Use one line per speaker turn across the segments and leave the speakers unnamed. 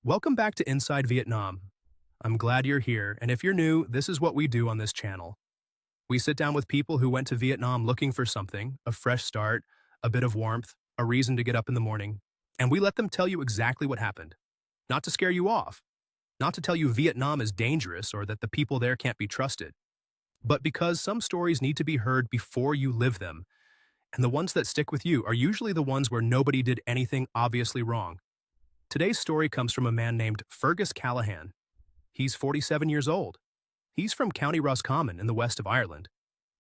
Welcome back to Inside Vietnam. I'm glad you're here, and if you're new, this is what we do on this channel. We sit down with people who went to Vietnam looking for something, a fresh start, a bit of warmth, a reason to get up in the morning, and we let them tell you exactly what happened. Not to scare you off, not to tell you Vietnam is dangerous or that the people there can't be trusted, but because some stories need to be heard before you live them, and the ones that stick with you are usually the ones where nobody did anything obviously wrong. Today's story comes from a man named Fergus Callahan. He's 47 years old. He's from County Roscommon in the west of Ireland,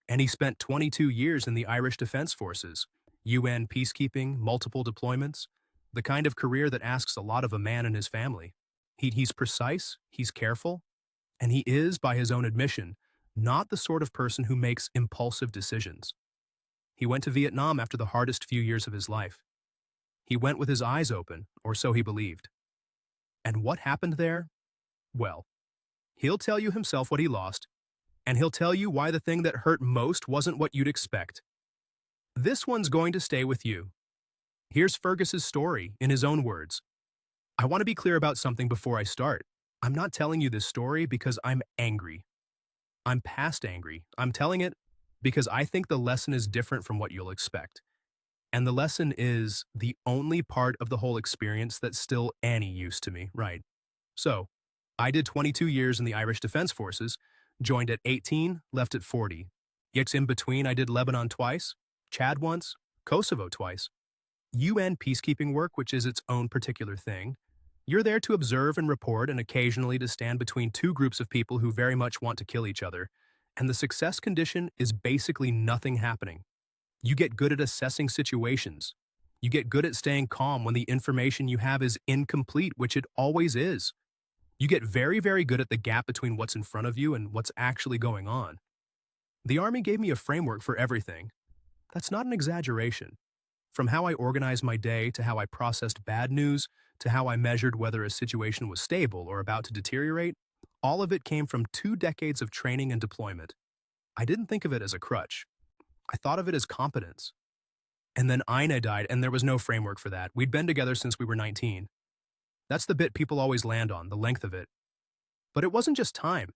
and he spent 22 years in the Irish Defence Forces, UN peacekeeping, multiple deployments, the kind of career that asks a lot of a man and his family. He's precise, he's careful, and he is, by his own admission, not the sort of person who makes impulsive decisions. He went to Vietnam after the hardest few years of his life. He went with his eyes open, or so he believed. And what happened there? Well, he'll tell you himself what he lost, and he'll tell you why the thing that hurt most wasn't what you'd expect. This one's going to stay with you. Here's Fergus's story in his own words. I want to be clear about something before I start. I'm not telling you this story because I'm angry. I'm past angry. I'm telling it because I think the lesson is different from what you'll expect. And the lesson is the only part of the whole experience that's still any use to me, right? So, I did 22 years in the Irish Defence Forces, joined at 18, left at 40. Yet in between, I did Lebanon twice, Chad once, Kosovo twice. UN peacekeeping work, which is its own particular thing. You're there to observe and report and occasionally to stand between two groups of people who very much want to kill each other. And the success condition is basically nothing happening. You get good at assessing situations. You get good at staying calm when the information you have is incomplete, which it always is. You get very, very good at the gap between what's in front of you and what's actually going on. The Army gave me a framework for everything. That's not an exaggeration. From how I organized my day to how I processed bad news to how I measured whether a situation was stable or about to deteriorate, all of it came from 2 decades of training and deployment. I didn't think of it as a crutch. I thought of it as competence. And then Ina died, and there was no framework for that. We'd been together since we were 19. That's the bit people always land on, the length of it. But it wasn't just time.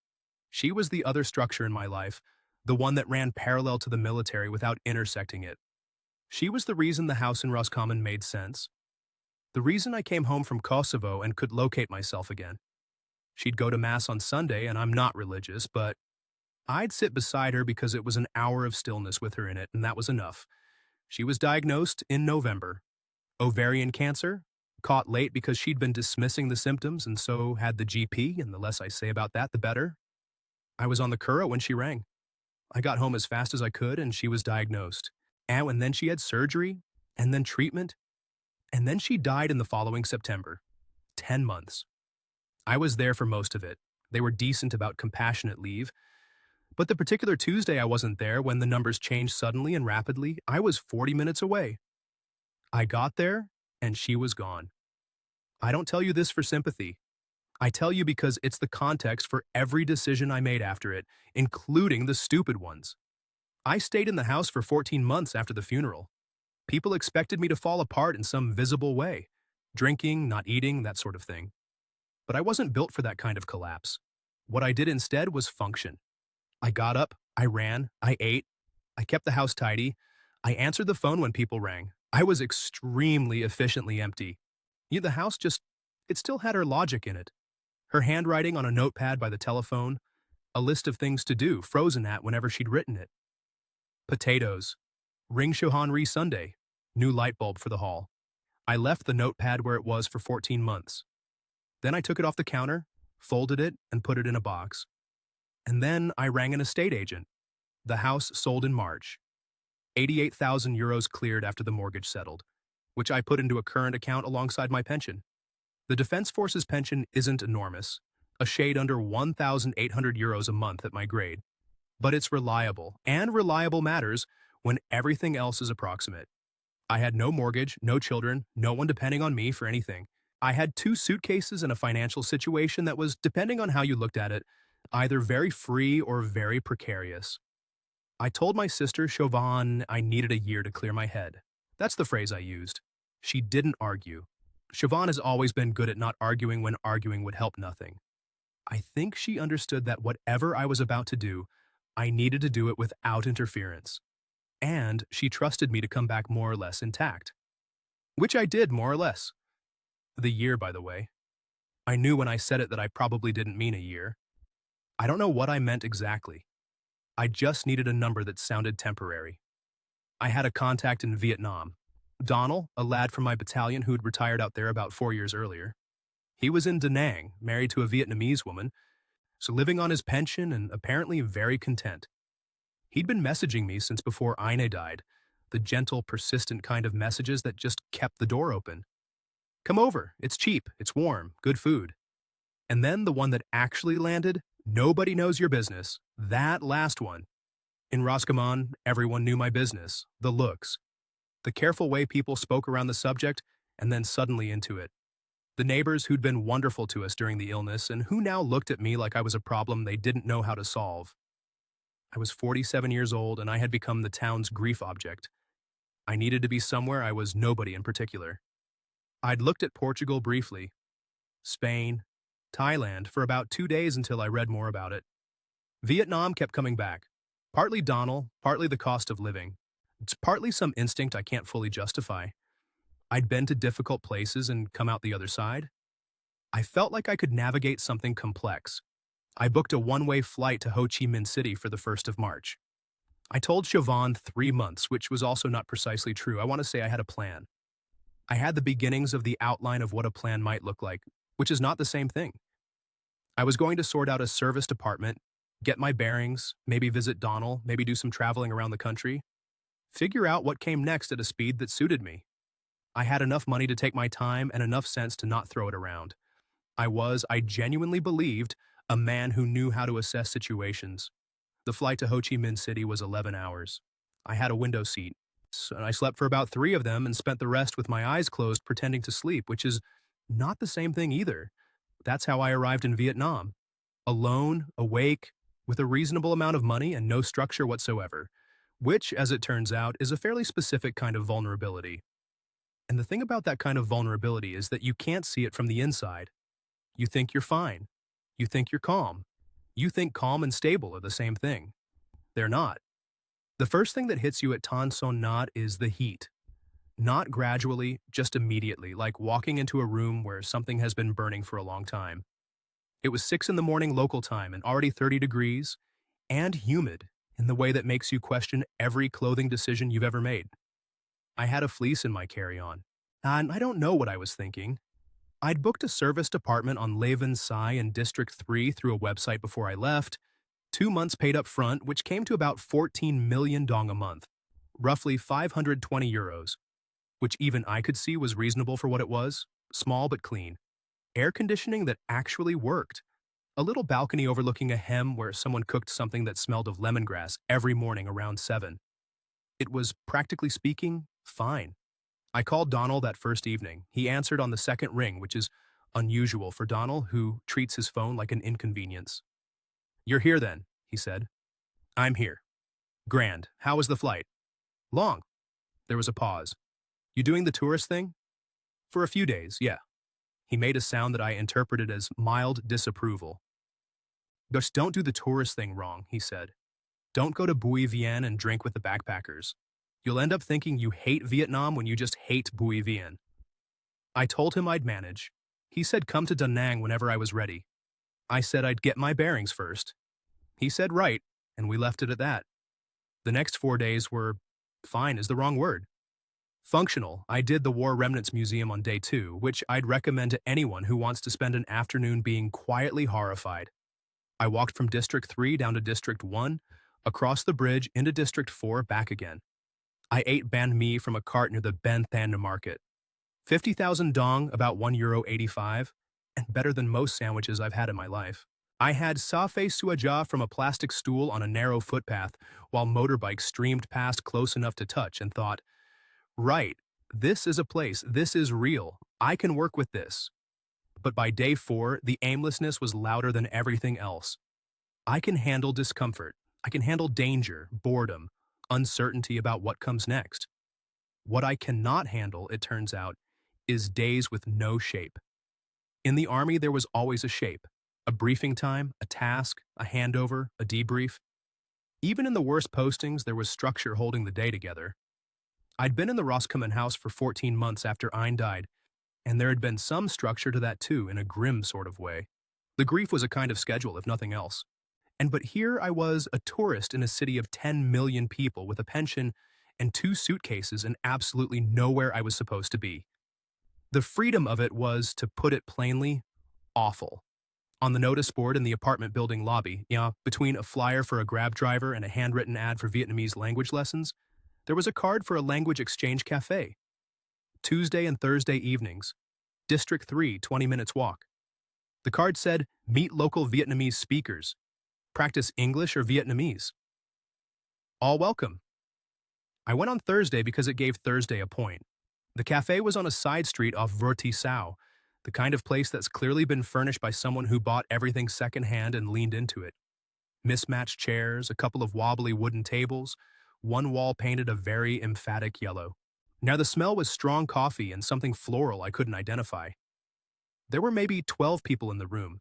She was the other structure in my life, the one that ran parallel to the military without intersecting it. She was the reason the house in Roscommon made sense. The reason I came home from Kosovo and could locate myself again. She'd go to Mass on Sunday, and I'm not religious, but I'd sit beside her because it was an hour of stillness with her in it, and that was enough. She was diagnosed in November. Ovarian cancer, caught late because she'd been dismissing the symptoms and so had the GP, and the less I say about that, the better. I was on the Cura when she rang. I got home as fast as I could, and she was diagnosed. And then she had surgery, and then treatment, and then she died in the following September. 10 months. I was there for most of it. They were decent about compassionate leave. But the particular Tuesday I wasn't there when the numbers changed suddenly and rapidly, I was 40 minutes away. I got there, and she was gone. I don't tell you this for sympathy. I tell you because it's the context for every decision I made after it, including the stupid ones. I stayed in the house for 14 months after the funeral. People expected me to fall apart in some visible way. Drinking, not eating, that sort of thing. But I wasn't built for that kind of collapse. What I did instead was function. I got up, I ran, I ate, I kept the house tidy, I answered the phone when people rang. I was extremely efficiently empty. Yet the house it still had her logic in it. Her handwriting on a notepad by the telephone, a list of things to do frozen at whenever she'd written it. Potatoes, Ring Shohanri Sunday, new light bulb for the hall. I left the notepad where it was for 14 months. Then I took it off the counter, folded it, and put it in a box. And then I rang an estate agent. The house sold in March. 88,000 euros cleared after the mortgage settled, which I put into a current account alongside my pension. The Defense Forces pension isn't enormous, a shade under 1,800 euros a month at my grade. But it's reliable, and reliable matters when everything else is approximate. I had no mortgage, no children, no one depending on me for anything. I had 2 suitcases and a financial situation that was, depending on how you looked at it, either very free or very precarious. I told my sister, Chauvin, I needed a year to clear my head. That's the phrase I used. She didn't argue. Siobhan has always been good at not arguing when arguing would help nothing. I think she understood that whatever I was about to do, I needed to do it without interference. And she trusted me to come back more or less intact. Which I did, more or less. The year, by the way. I knew when I said it that I probably didn't mean a year. I don't know what I meant exactly. I just needed a number that sounded temporary. I had a contact in Vietnam. Donald, a lad from my battalion who'd retired out there about 4 years earlier. He was in Da Nang, married to a Vietnamese woman, so living on his pension and apparently very content. He'd been messaging me since before Ine died, the gentle, persistent kind of messages that just kept the door open. Come over, it's cheap, it's warm, good food. And then the one that actually landed, nobody knows your business, that last one. In Roscommon, everyone knew my business, the looks. The careful way people spoke around the subject, and then suddenly into it. The neighbors who'd been wonderful to us during the illness and who now looked at me like I was a problem they didn't know how to solve. I was 47 years old and I had become the town's grief object. I needed to be somewhere I was nobody in particular. I'd looked at Portugal briefly, Spain, Thailand for about 2 days until I read more about it. Vietnam kept coming back. Partly Donald, partly the cost of living. It's partly some instinct I can't fully justify. I'd been to difficult places and come out the other side. I felt like I could navigate something complex. I booked a one-way flight to Ho Chi Minh City for the 1st of March. I told Siobhan 3 months, which was also not precisely true. I want to say I had a plan. I had the beginnings of the outline of what a plan might look like, which is not the same thing. I was going to sort out a service department, get my bearings, maybe visit Donald, maybe do some traveling around the country, figure out what came next at a speed that suited me. I had enough money to take my time and enough sense to not throw it around. I genuinely believed, a man who knew how to assess situations. The flight to Ho Chi Minh City was 11 hours. I had a window seat, so I slept for about 3 of them and spent the rest with my eyes closed pretending to sleep, which is not the same thing either. That's how I arrived in Vietnam. Alone, awake, with a reasonable amount of money and no structure whatsoever, which, as it turns out, is a fairly specific kind of vulnerability. And the thing about that kind of vulnerability is that you can't see it from the inside. You think you're fine. You think you're calm. You think calm and stable are the same thing. They're not. The first thing that hits you at Tan Son Nhat is the heat. Not gradually, just immediately, like walking into a room where something has been burning for a long time. It was 6 in the morning local time and already 30 degrees, and humid in the way that makes you question every clothing decision you've ever made. I had a fleece in my carry-on, and I don't know what I was thinking. I'd booked a service department on Lê Vân Sai in District 3 through a website before I left, 2 months paid up front, which came to about 14 million dong a month, roughly 520 euros, which even I could see was reasonable for what it was, small but clean. Air conditioning that actually worked. A little balcony overlooking a hem where someone cooked something that smelled of lemongrass every morning around 7. It was, practically speaking, fine. I called Donald that first evening. He answered on the second ring, which is unusual for Donald, who treats his phone like an inconvenience. "You're here then," he said. "I'm here." "Grand. How was the flight?" "Long." There was a pause. "You doing the tourist thing?" "For a few days, yeah." He made a sound that I interpreted as mild disapproval. "Just don't do the tourist thing wrong," he said. "Don't go to Bui Vien and drink with the backpackers. You'll end up thinking you hate Vietnam when you just hate Bui Vien." I told him I'd manage. He said come to Da Nang whenever I was ready. I said I'd get my bearings first. He said right, and we left it at that. The next 4 days were, fine is the wrong word. Functional. I did the War Remnants Museum on day 2, which I'd recommend to anyone who wants to spend an afternoon being quietly horrified. I walked from District 3 down to District 1, across the bridge into District 4, back again. I ate banh mi from a cart near the Ben Thanh market. 50,000 dong, about €1.85, and better than most sandwiches I've had in my life. I had safe suaja from a plastic stool on a narrow footpath while motorbikes streamed past close enough to touch and thought, right, this is a place, this is real, I can work with this. But by day 4, the aimlessness was louder than everything else. I can handle discomfort. I can handle danger, boredom, uncertainty about what comes next. What I cannot handle, it turns out, is days with no shape. In the Army, there was always a shape. A briefing time, a task, a handover, a debrief. Even in the worst postings, there was structure holding the day together. I'd been in the Roscommon house for 14 months after Ein died, and there had been some structure to that too, in a grim sort of way. The grief was a kind of schedule, if nothing else. But here I was, a tourist in a city of 10 million people with a pension and 2 suitcases and absolutely nowhere I was supposed to be. The freedom of it was, to put it plainly, awful. On the notice board in the apartment building lobby, between a flyer for a Grab driver and a handwritten ad for Vietnamese language lessons, there was a card for a language exchange cafe. Tuesday and Thursday evenings. District 3, 20 minutes walk. The card said, meet local Vietnamese speakers. Practice English or Vietnamese. All welcome. I went on Thursday because it gave Thursday a point. The cafe was on a side street off Verti Sao, the kind of place that's clearly been furnished by someone who bought everything secondhand and leaned into it. Mismatched chairs, a couple of wobbly wooden tables, one wall painted a very emphatic yellow. Now the smell was strong coffee and something floral I couldn't identify. There were maybe 12 people in the room,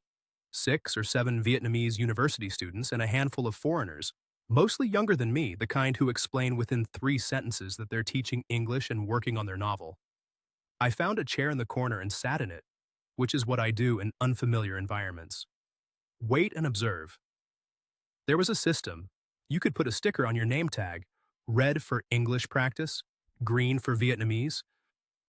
6 or 7 Vietnamese university students and a handful of foreigners, mostly younger than me, the kind who explain within 3 sentences that they're teaching English and working on their novel. I found a chair in the corner and sat in it, which is what I do in unfamiliar environments. Wait and observe. There was a system. You could put a sticker on your name tag, red for English practice, green for Vietnamese.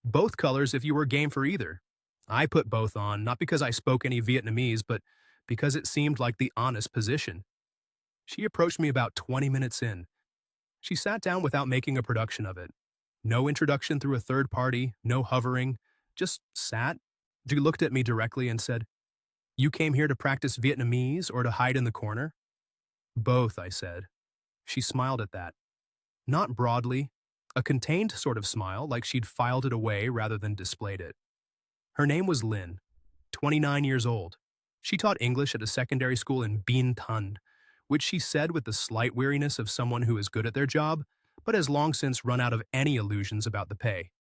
Both colors if you were game for either. I put both on, not because I spoke any Vietnamese, but because it seemed like the honest position. She approached me about 20 minutes in. She sat down without making a production of it. No introduction through a third party, no hovering, just sat. She looked at me directly and said, "You came here to practice Vietnamese or to hide in the corner?" "Both," I said. She smiled at that. Not broadly, a contained sort of smile, like she'd filed it away rather than displayed it. Her name was Lynn, 29 years old. She taught English at a secondary school in Binh Thanh, which she said with the slight weariness of someone who is good at their job, but has long since run out of any illusions about the pay.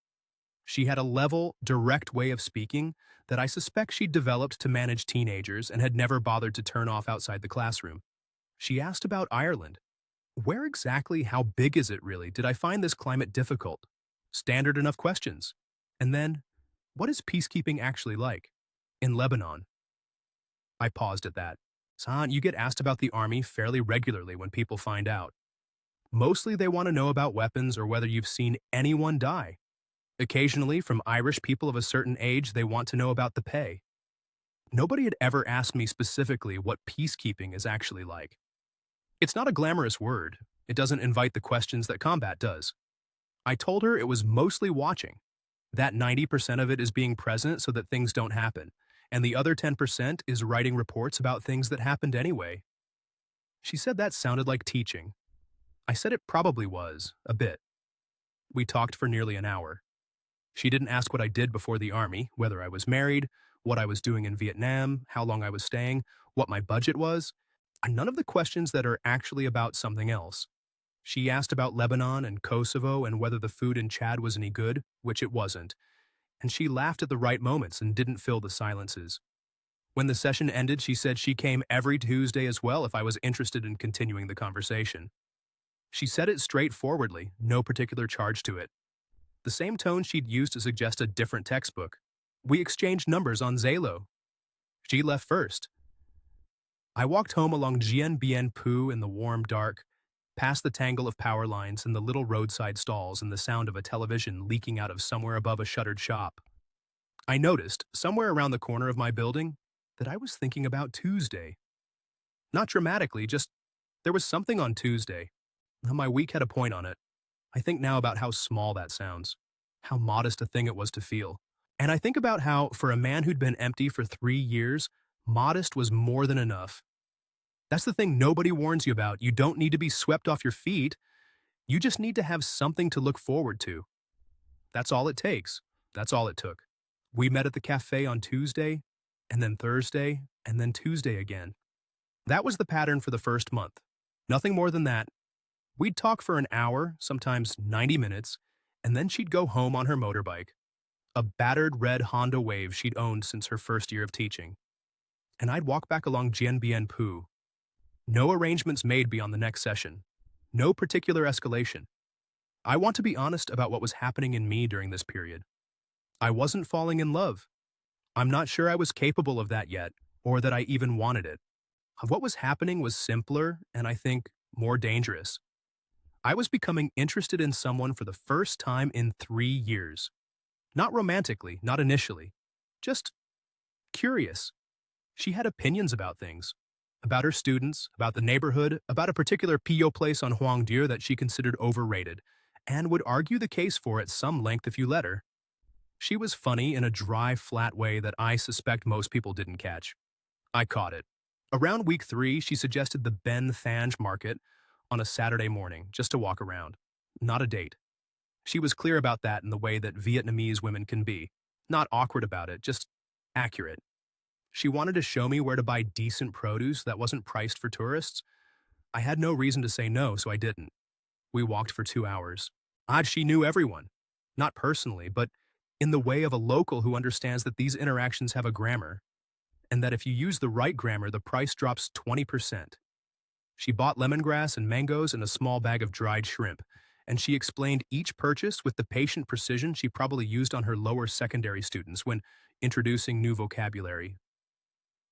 She had a level, direct way of speaking that I suspect she'd developed to manage teenagers and had never bothered to turn off outside the classroom. She asked about Ireland. Where exactly, how big is it really, did I find this climate difficult? Standard enough questions. And then, what is peacekeeping actually like? In Lebanon. I paused at that. San, you get asked about the army fairly regularly when people find out. Mostly they want to know about weapons or whether you've seen anyone die. Occasionally, from Irish people of a certain age, they want to know about the pay. Nobody had ever asked me specifically what peacekeeping is actually like. It's not a glamorous word. It doesn't invite the questions that combat does. I told her it was mostly watching. That 90% of it is being present so that things don't happen, and the other 10% is writing reports about things that happened anyway. She said that sounded like teaching. I said it probably was, a bit. We talked for nearly an hour. She didn't ask what I did before the army, whether I was married, what I was doing in Vietnam, how long I was staying, what my budget was, and none of the questions that are actually about something else. She asked about Lebanon and Kosovo and whether the food in Chad was any good, which it wasn't, and she laughed at the right moments and didn't fill the silences. When the session ended, she said she came every Tuesday as well if I was interested in continuing the conversation. She said it straightforwardly, no particular charge to it. The same tone she'd used to suggest a different textbook. We exchanged numbers on Zalo. She left first. I walked home along Dien Bien Phu in the warm dark, past the tangle of power lines and the little roadside stalls and the sound of a television leaking out of somewhere above a shuttered shop. I noticed, somewhere around the corner of my building, that I was thinking about Tuesday. Not dramatically, just there was something on Tuesday. My week had a point on it. I think now about how small that sounds, how modest a thing it was to feel. And I think about how, for a man who'd been empty for 3 years, modest was more than enough. That's the thing nobody warns you about. You don't need to be swept off your feet. You just need to have something to look forward to. That's all it takes. That's all it took. We met at the cafe on Tuesday, and then Thursday, and then Tuesday again. That was the pattern for the first month. Nothing more than that. We'd talk for an hour, sometimes 90 minutes, and then she'd go home on her motorbike. a battered red Honda Wave she'd owned since her first year of teaching. And I'd walk back along Dien Bien Phu. No arrangements made beyond the next session. No particular escalation. I want to be honest about what was happening in me during this period. I wasn't falling in love. I'm not sure I was capable of that yet, or that I even wanted it. What was happening was simpler and, I think, more dangerous. I was becoming interested in someone for the first time in 3 years. Not romantically, not initially. Just curious. She had opinions about things. About her students, about the neighborhood, about a particular Pio place on Huangdier that she considered overrated, and would argue the case for at some length if you let her. She was funny in a dry, flat way that I suspect most people didn't catch. I caught it. Around week 3, she suggested the Ben Thange market on a Saturday morning, just to walk around. Not a date. She was clear about that in the way that Vietnamese women can be. Not awkward about it, just accurate. She wanted to show me where to buy decent produce that wasn't priced for tourists. I had no reason to say no, so I didn't. We walked for 2 hours. Odd she knew everyone. Not personally, but in the way of a local who understands that these interactions have a grammar, and that if you use the right grammar, the price drops 20%. She bought lemongrass and mangoes and a small bag of dried shrimp, and she explained each purchase with the patient precision she probably used on her lower secondary students when introducing new vocabulary.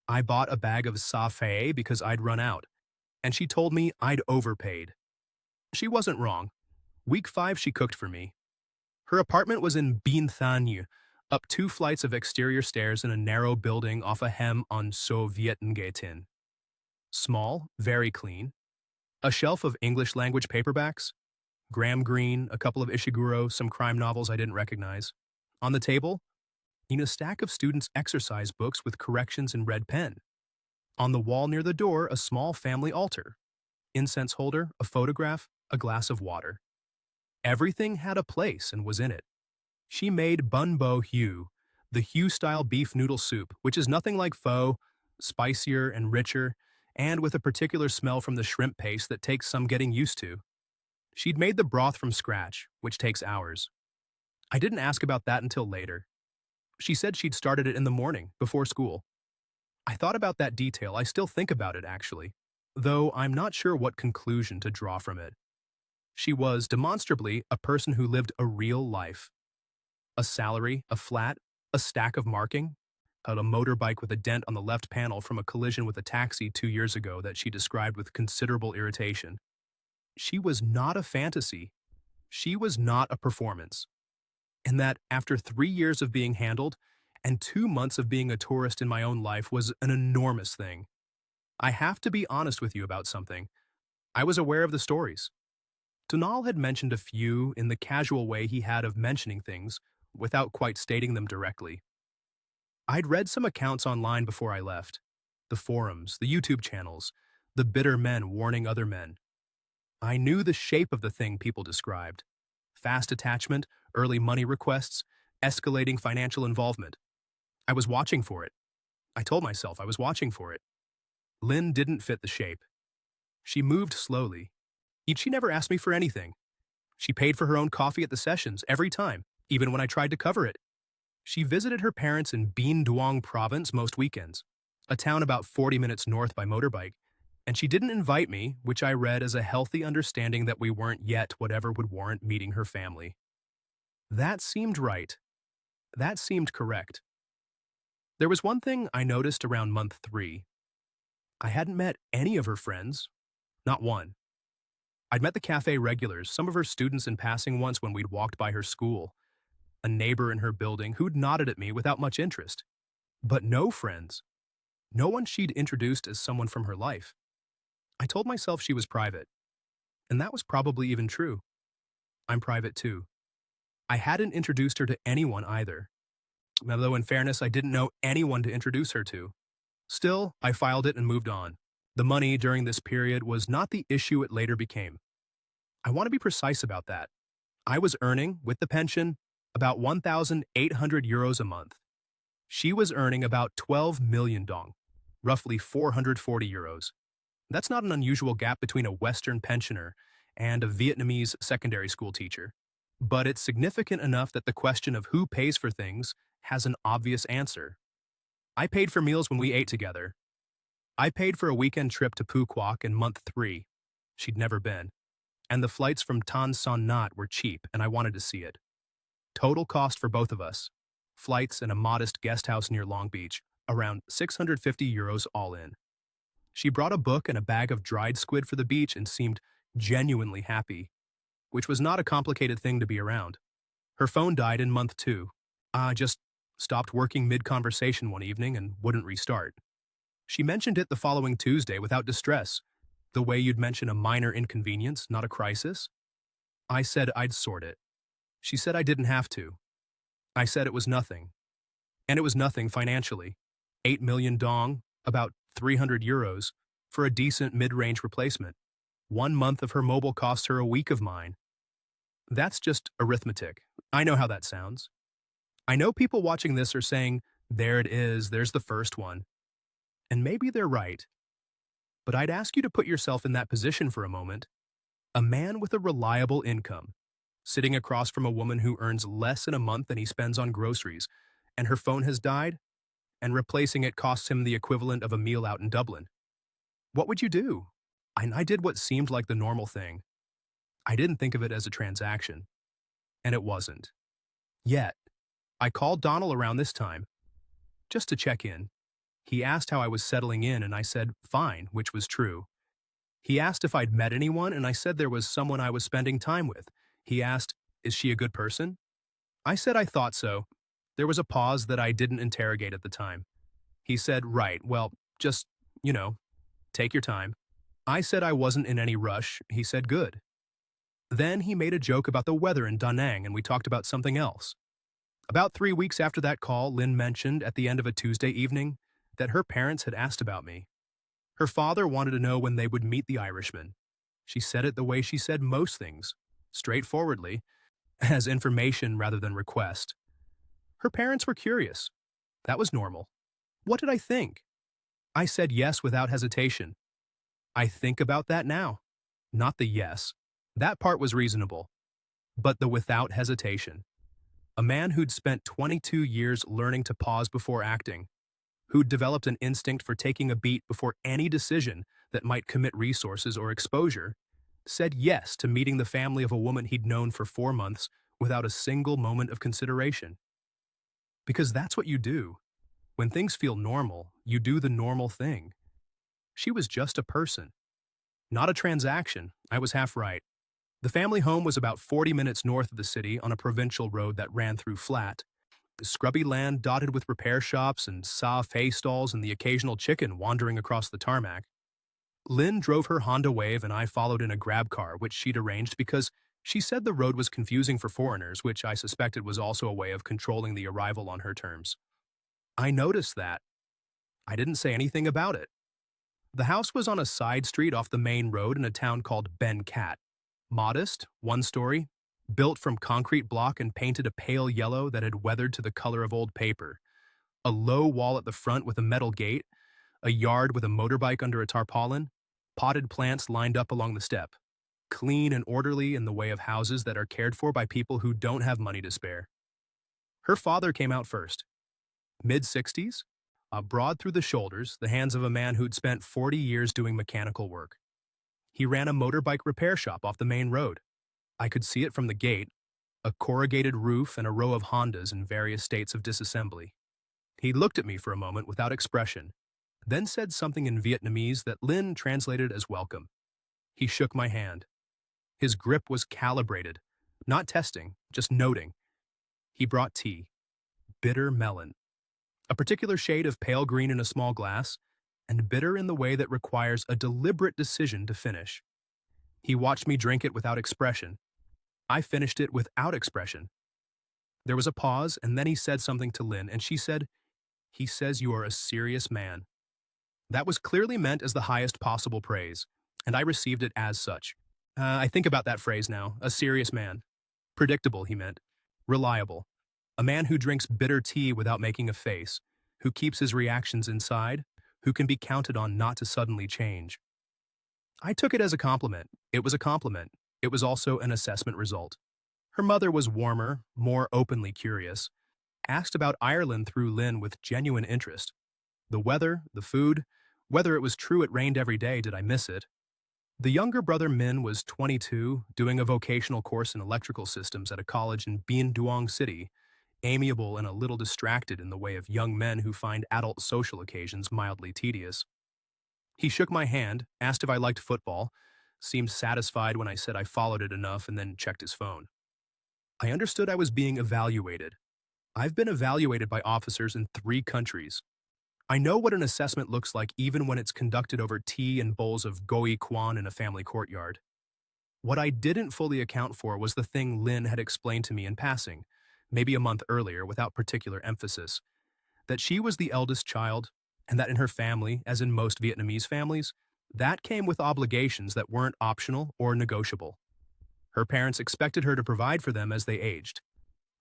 I bought a bag of safé because I'd run out, and she told me I'd overpaid. She wasn't wrong. Week 5 she cooked for me. Her apartment was in Binh Thanh, up 2 flights of exterior stairs in a narrow building off a hem on So Viet Nghệ Tin. Small, very clean. A shelf of English-language paperbacks. Graham Greene, a couple of Ishiguro, some crime novels I didn't recognize. On the table, in a stack of students' exercise books with corrections in red pen. On the wall near the door, a small family altar. Incense holder, a photograph, a glass of water. Everything had a place and was in it. She made bun bo hue, the Hue-style beef noodle soup, which is nothing like pho, spicier and richer, and with a particular smell from the shrimp paste that takes some getting used to. She'd made the broth from scratch, which takes hours. I didn't ask about that until later. She said she'd started it in the morning, before school. I thought about that detail. I still think about it, actually, though I'm not sure what conclusion to draw from it. She was, demonstrably, a person who lived a real life. A salary, a flat, a stack of marking, a motorbike with a dent on the left panel from a collision with a taxi 2 years ago that she described with considerable irritation. She was not a fantasy. She was not a performance. And that, after 3 years of being handled, and 2 months of being a tourist in my own life was an enormous thing. I have to be honest with you about something. I was aware of the stories. Donal had mentioned a few in the casual way he had of mentioning things, without quite stating them directly. I'd read some accounts online before I left. The forums, the YouTube channels, the bitter men warning other men. I knew the shape of the thing people described. Fast attachment, early money requests, escalating financial involvement. I was watching for it. I told myself I was watching for it. Lynn didn't fit the shape. She moved slowly. She never asked me for anything. She paid for her own coffee at the sessions every time, even when I tried to cover it. She visited her parents in Bien Duong province most weekends, a town about 40 minutes north by motorbike, and she didn't invite me, which I read as a healthy understanding that we weren't yet whatever would warrant meeting her family. That seemed right. That seemed correct. There was one thing I noticed around month 3. I hadn't met any of her friends. Not one. I'd met the cafe regulars, some of her students in passing once when we'd walked by her school, a neighbor in her building who'd nodded at me without much interest. But no friends. No one she'd introduced as someone from her life. I told myself she was private. And that was probably even true. I'm private too. I hadn't introduced her to anyone either. Although in fairness, I didn't know anyone to introduce her to. Still, I filed it and moved on. The money during this period was not the issue it later became. I want to be precise about that. I was earning, with the pension, about 1,800 euros a month. She was earning about 12 million dong, roughly 440 euros. That's not an unusual gap between a Western pensioner and a Vietnamese secondary school teacher. But it's significant enough that the question of who pays for things has an obvious answer. I paid for meals when we ate together. I paid for a weekend trip to Phuquoc in month 3. She'd never been. And the flights from Tan Son Nhat were cheap, and I wanted to see it. Total cost for both of us. Flights and a modest guest house near Long Beach, around €650 all in. She brought a book and a bag of dried squid for the beach and seemed genuinely happy, which was not a complicated thing to be around. Her phone died in month 2. I just stopped working mid-conversation one evening and wouldn't restart. She mentioned it the following Tuesday without distress, the way you'd mention a minor inconvenience, not a crisis. I said I'd sort it. She said I didn't have to. I said it was nothing. And it was nothing financially. 8 million dong, about €300, for a decent mid-range replacement. 1 month of her mobile cost her a week of mine. That's just arithmetic. I know how that sounds. I know people watching this are saying, there it is, there's the first one. And maybe they're right. But I'd ask you to put yourself in that position for a moment. A man with a reliable income, sitting across from a woman who earns less in a month than he spends on groceries, and her phone has died, and replacing it costs him the equivalent of a meal out in Dublin. What would you do? And I did what seemed like the normal thing. I didn't think of it as a transaction. And it wasn't. Yet, I called Donald around this time, just to check in. He asked how I was settling in, and I said, fine, which was true. He asked if I'd met anyone, and I said there was someone I was spending time with. He asked, is she a good person? I said I thought so. There was a pause that I didn't interrogate at the time. He said, right, well, just, take your time. I said I wasn't in any rush. He said, good. Then he made a joke about the weather in Da Nang, and we talked about something else. About 3 weeks after that call, Lynn mentioned at the end of a Tuesday evening that her parents had asked about me. Her father wanted to know when they would meet the Irishman. She said it the way she said most things, straightforwardly, as information rather than request. Her parents were curious. That was normal. What did I think? I said yes without hesitation. I think about that now. Not the yes. That part was reasonable. But the without hesitation. A man who'd spent 22 years learning to pause before acting, who'd developed an instinct for taking a beat before any decision that might commit resources or exposure, said yes to meeting the family of a woman he'd known for 4 months without a single moment of consideration. Because that's what you do. When things feel normal, you do the normal thing. She was just a person. Not a transaction. I was half right. The family home was about 40 minutes north of the city on a provincial road that ran through flat. The scrubby land dotted with repair shops and soft hay stalls and the occasional chicken wandering across the tarmac. Lynn drove her Honda Wave and I followed in a grab car, which she'd arranged because she said the road was confusing for foreigners, which I suspected was also a way of controlling the arrival on her terms. I noticed that. I didn't say anything about it. The house was on a side street off the main road in a town called Ben Cat. Modest, 1-story, built from concrete block and painted a pale yellow that had weathered to the color of old paper. A low wall at the front with a metal gate, a yard with a motorbike under a tarpaulin, potted plants lined up along the step. Clean and orderly in the way of houses that are cared for by people who don't have money to spare. Her father came out first. Mid-60s, broad through the shoulders, the hands of a man who'd spent 40 years doing mechanical work. He ran a motorbike repair shop off the main road. I could see it from the gate, a corrugated roof and a row of Hondas in various states of disassembly. He looked at me for a moment without expression, then said something in Vietnamese that Lynn translated as welcome. He shook my hand. His grip was calibrated, not testing, just noting. He brought tea, bitter melon, a particular shade of pale green in a small glass, and bitter in the way that requires a deliberate decision to finish. He watched me drink it without expression. I finished it without expression. There was a pause, and then he said something to Lynn, and she said, he says you are a serious man. That was clearly meant as the highest possible praise, and I received it as such. I think about that phrase now, a serious man. Predictable, he meant. Reliable. A man who drinks bitter tea without making a face, who keeps his reactions inside, who can be counted on not to suddenly change. I took it as a compliment. It was a compliment. It was also an assessment result. Her mother was warmer, more openly curious, asked about Ireland through Lynn with genuine interest. The weather, the food, whether it was true it rained every day, did I miss it? The younger brother Min was 22, doing a vocational course in electrical systems at a college in Bien Duong City, amiable and a little distracted in the way of young men who find adult social occasions mildly tedious. He shook my hand, asked if I liked football, seemed satisfied when I said I followed it enough, and then checked his phone. I understood I was being evaluated. I've been evaluated by officers in 3 countries. I know what an assessment looks like even when it's conducted over tea and bowls of goi kwan in a family courtyard. What I didn't fully account for was the thing Lynn had explained to me in passing, maybe a month earlier without particular emphasis, that she was the eldest child, and that in her family, as in most Vietnamese families, that came with obligations that weren't optional or negotiable. Her parents expected her to provide for them as they aged,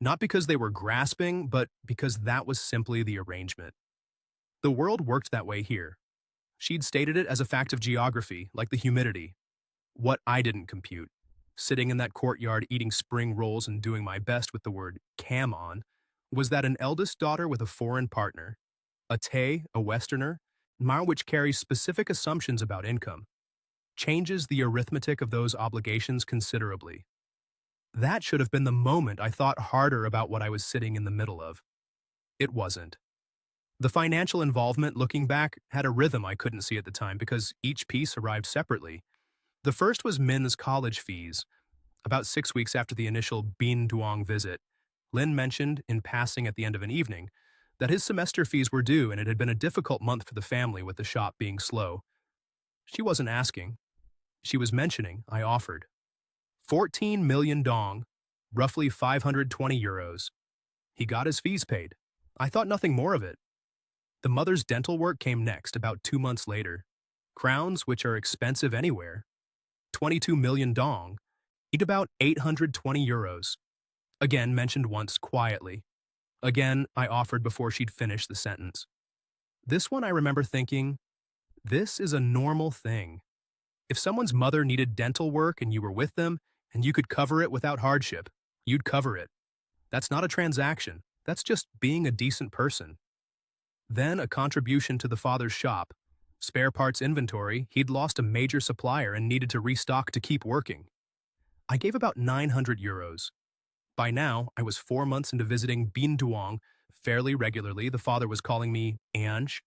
not because they were grasping, but because that was simply the arrangement. The world worked that way here. She'd stated it as a fact of geography, like the humidity. What I didn't compute, sitting in that courtyard eating spring rolls and doing my best with the word cam on, was that an eldest daughter with a foreign partner, a Tay, a Westerner, which carries specific assumptions about income, changes the arithmetic of those obligations considerably. That should have been the moment I thought harder about what I was sitting in the middle of. It wasn't. The financial involvement, looking back, had a rhythm I couldn't see at the time because each piece arrived separately. The first was Min's college fees. About 6 weeks after the initial Bien Duong visit, Lin mentioned, in passing at the end of an evening, that his semester fees were due and it had been a difficult month for the family with the shop being slow. She wasn't asking. She was mentioning I offered. 14 million dong, roughly 520 euros. He got his fees paid. I thought nothing more of it. The mother's dental work came next, about 2 months later. Crowns, which are expensive anywhere. 22 million dong, eat about 820 euros. Again mentioned once quietly. Again, I offered before she'd finished the sentence. This one I remember thinking, this is a normal thing. If someone's mother needed dental work and you were with them, and you could cover it without hardship, you'd cover it. That's not a transaction. That's just being a decent person. Then a contribution to the father's shop. Spare parts inventory, he'd lost a major supplier and needed to restock to keep working. I gave about 900 euros. By now, I was 4 months into visiting Bien Duong fairly regularly. The father was calling me Ange,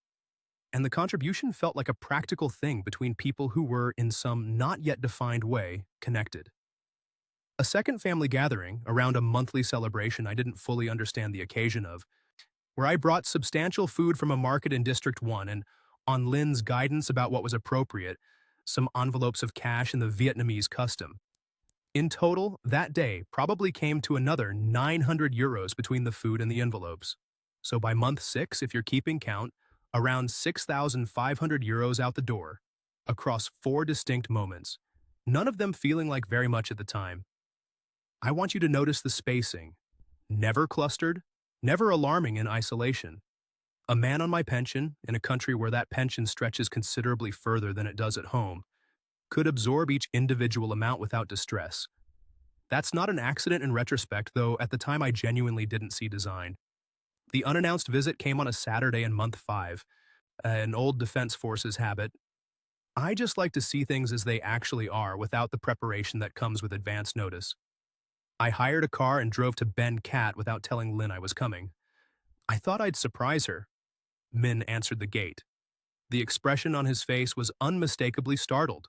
and the contribution felt like a practical thing between people who were, in some not yet defined way, connected. A second family gathering, around a monthly celebration I didn't fully understand the occasion of, where I brought substantial food from a market in District 1 and, on Lynn's guidance about what was appropriate, some envelopes of cash in the Vietnamese custom. In total, that day probably came to another 900 euros between the food and the envelopes. So by month 6, if you're keeping count, around 6,500 euros out the door, across 4 distinct moments, none of them feeling like very much at the time. I want you to notice the spacing. Never clustered, never alarming in isolation. A man on my pension, in a country where that pension stretches considerably further than it does at home, could absorb each individual amount without distress. That's not an accident in retrospect, though at the time I genuinely didn't see design. The unannounced visit came on a Saturday in month 5, an old Defense Forces habit. I just like to see things as they actually are without the preparation that comes with advance notice. I hired a car and drove to Ben Cat without telling Lynn I was coming. I thought I'd surprise her. Min answered the gate. The expression on his face was unmistakably startled.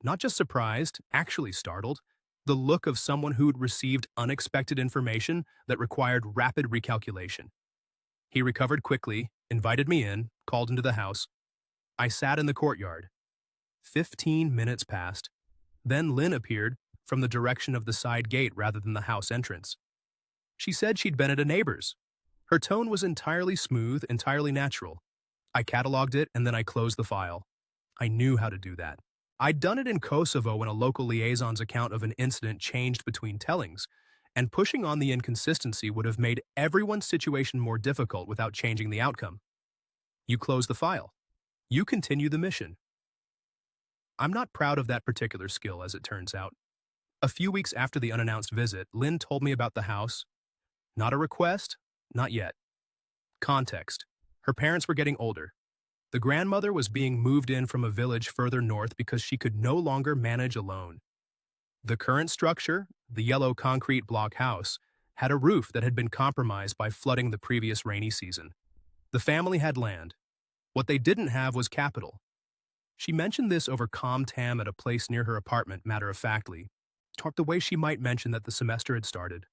Not just surprised, actually startled. The look of someone who'd received unexpected information that required rapid recalculation. He recovered quickly, invited me in, called into the house. I sat in the courtyard. 15 minutes passed. Then Lynn appeared, from the direction of the side gate rather than the house entrance. She said she'd been at a neighbor's. Her tone was entirely smooth, entirely natural. I cataloged it and then I closed the file. I knew how to do that. I'd done it in Kosovo when a local liaison's account of an incident changed between tellings, and pushing on the inconsistency would have made everyone's situation more difficult without changing the outcome. You close the file. You continue the mission. I'm not proud of that particular skill, as it turns out. A few weeks after the unannounced visit, Lynn told me about the house. Not a request? Not yet. Context. Her parents were getting older. The grandmother was being moved in from a village further north because she could no longer manage alone. The current structure, the yellow concrete block house, had a roof that had been compromised by flooding the previous rainy season. The family had land. What they didn't have was capital. She mentioned this over calm tam at a place near her apartment matter-of-factly, talked the way she might mention that the semester had started.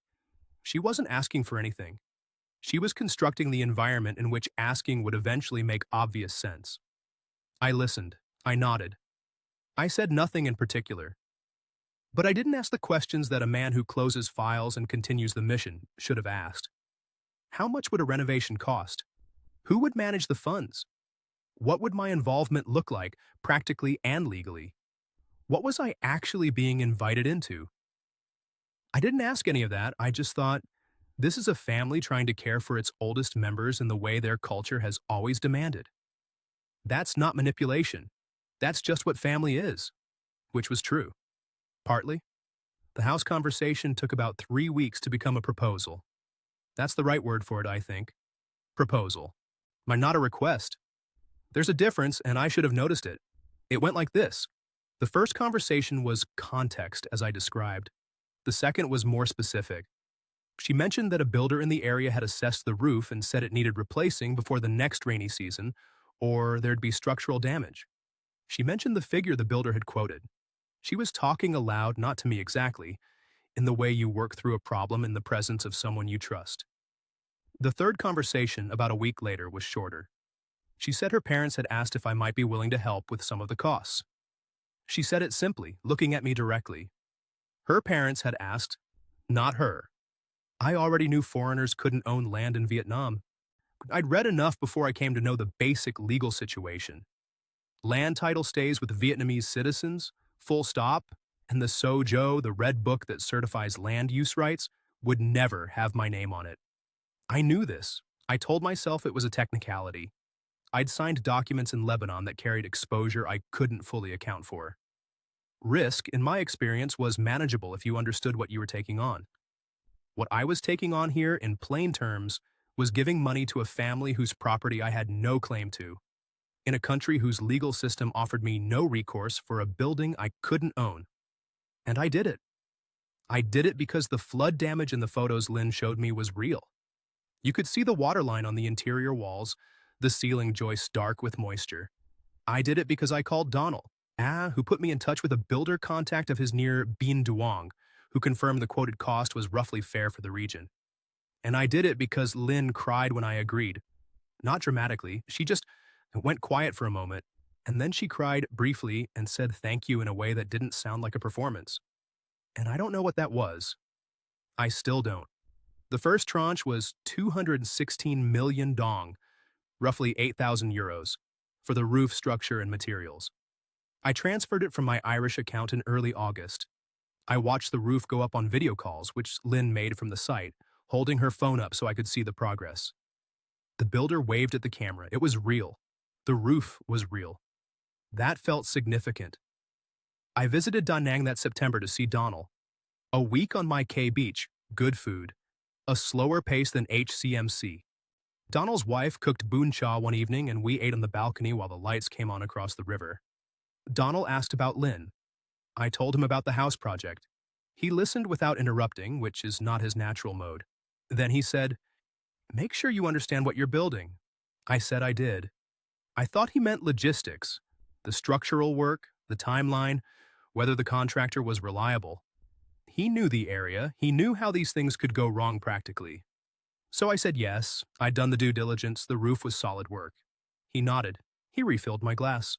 She wasn't asking for anything. She was constructing the environment in which asking would eventually make obvious sense. I listened. I nodded. I said nothing in particular. But I didn't ask the questions that a man who closes files and continues the mission should have asked. How much would a renovation cost? Who would manage the funds? What would my involvement look like, practically and legally? What was I actually being invited into? I didn't ask any of that. I just thought, this is a family trying to care for its oldest members in the way their culture has always demanded. That's not manipulation. That's just what family is. Which was true. Partly. The house conversation took about 3 weeks to become a proposal. That's the right word for it, I think. Proposal. Not a request. There's a difference, and I should have noticed it. It went like this. The first conversation was context, as I described. The second was more specific. She mentioned that a builder in the area had assessed the roof and said it needed replacing before the next rainy season, or there'd be structural damage. She mentioned the figure the builder had quoted. She was talking aloud, not to me exactly, in the way you work through a problem in the presence of someone you trust. The third conversation, about a week later, was shorter. She said her parents had asked if I might be willing to help with some of the costs. She said it simply, looking at me directly. Her parents had asked, not her. I already knew foreigners couldn't own land in Vietnam. I'd read enough before I came to know the basic legal situation. Land title stays with Vietnamese citizens, full stop, and the So Jo, the red book that certifies land use rights, would never have my name on it. I knew this. I told myself it was a technicality. I'd signed documents in Lebanon that carried exposure I couldn't fully account for. Risk, in my experience, was manageable if you understood what you were taking on. What I was taking on here, in plain terms, was giving money to a family whose property I had no claim to, in a country whose legal system offered me no recourse for a building I couldn't own. And I did it. I did it because the flood damage in the photos Lynn showed me was real. You could see the waterline on the interior walls, the ceiling joists dark with moisture. I did it because I called Donald, who put me in touch with a builder contact of his near Bien Duong, who confirmed the quoted cost was roughly fair for the region. And I did it because Lynn cried when I agreed. Not dramatically, she just went quiet for a moment, and then she cried briefly and said thank you in a way that didn't sound like a performance. And I don't know what that was. I still don't. The first tranche was 216 million dong, roughly 8,000 euros, for the roof structure and materials. I transferred it from my Irish account in early August. I watched the roof go up on video calls, which Lynn made from the site, holding her phone up so I could see the progress. The builder waved at the camera. It was real. The roof was real. That felt significant. I visited Da Nang that September to see Donald. A week on my K Beach, good food. A slower pace than HCMC. Donald's wife cooked bun cha one evening and we ate on the balcony while the lights came on across the river. Donald asked about Lynn. I told him about the house project. He listened without interrupting, which is not his natural mode. Then he said, "Make sure you understand what you're building." I said I did. I thought he meant logistics, the structural work, the timeline, whether the contractor was reliable. He knew the area. He knew how these things could go wrong practically. So I said yes, I'd done the due diligence, the roof was solid work. He nodded. He refilled my glass.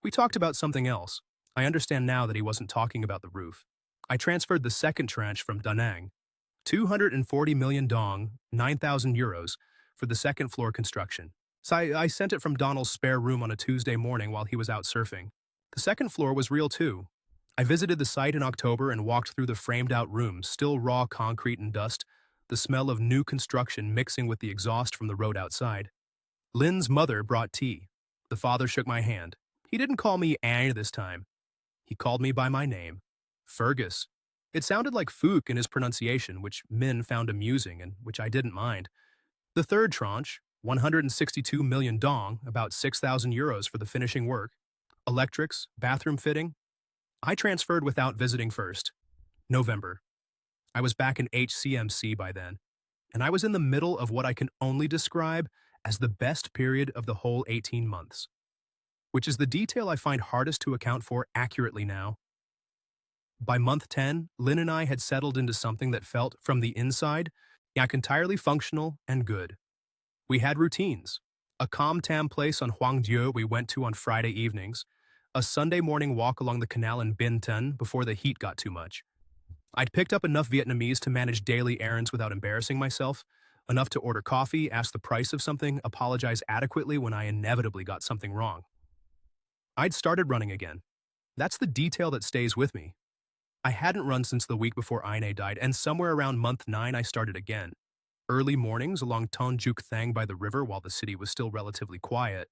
We talked about something else. I understand now that he wasn't talking about the roof. I transferred the second tranche from Da Nang, 240 million dong, 9,000 euros, for the second floor construction. So I sent it from Donald's spare room on a Tuesday morning while he was out surfing. The second floor was real too. I visited the site in October and walked through the framed-out rooms, still raw concrete and dust, the smell of new construction mixing with the exhaust from the road outside. Lynn's mother brought tea. The father shook my hand. He didn't call me Anne this time. He called me by my name. Fergus. It sounded like Phuc in his pronunciation, which Min found amusing and which I didn't mind. The third tranche, 162 million dong, about 6,000 euros for the finishing work, electrics, bathroom fitting, I transferred without visiting first. November. I was back in HCMC by then, and I was in the middle of what I can only describe as the best period of the whole 18 months, which is the detail I find hardest to account for accurately now. By month 10, Lin and I had settled into something that felt, from the inside, entirely functional and good. We had routines. A calm tam place on Huangdiu we went to on Friday evenings, a Sunday morning walk along the canal in Binh Tân before the heat got too much. I'd picked up enough Vietnamese to manage daily errands without embarrassing myself, enough to order coffee, ask the price of something, apologize adequately when I inevitably got something wrong. I'd started running again. That's the detail that stays with me. I hadn't run since the week before Ine died, and somewhere around month 9 I started again. Early mornings along Ton Juk Thang by the river while the city was still relatively quiet.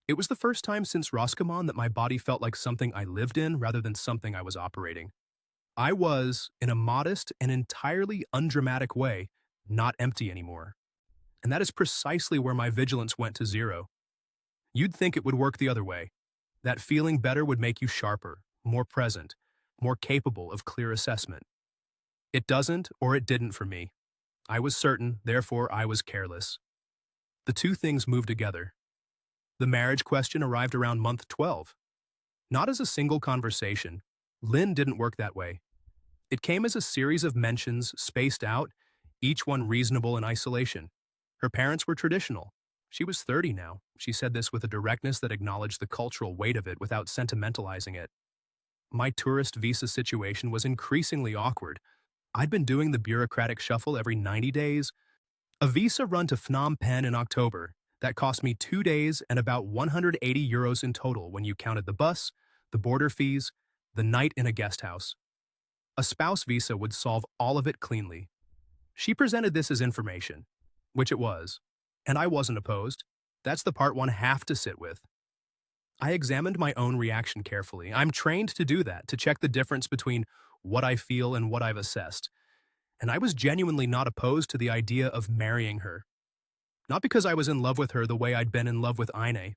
It was the first time since Roscommon that my body felt like something I lived in rather than something I was operating. I was, in a modest and entirely undramatic way, not empty anymore. And that is precisely where my vigilance went to zero. You'd think it would work the other way. That feeling better would make you sharper, more present, more capable of clear assessment. It doesn't, or it didn't for me. I was certain, therefore I was careless. The two things moved together. The marriage question arrived around month 12. Not as a single conversation. Lin didn't work that way. It came as a series of mentions spaced out, each one reasonable in isolation. Her parents were traditional. She was 30 now. She said this with a directness that acknowledged the cultural weight of it without sentimentalizing it. My tourist visa situation was increasingly awkward. I'd been doing the bureaucratic shuffle every 90 days. A visa run to Phnom Penh in October that cost me 2 days and about 180 euros in total when you counted the bus, the border fees, the night in a guest house. A spouse visa would solve all of it cleanly. She presented this as information, which it was, and I wasn't opposed. That's the part one have to sit with. I examined my own reaction carefully. I'm trained to do that, to check the difference between what I feel and what I've assessed. And I was genuinely not opposed to the idea of marrying her. Not because I was in love with her the way I'd been in love with Ine.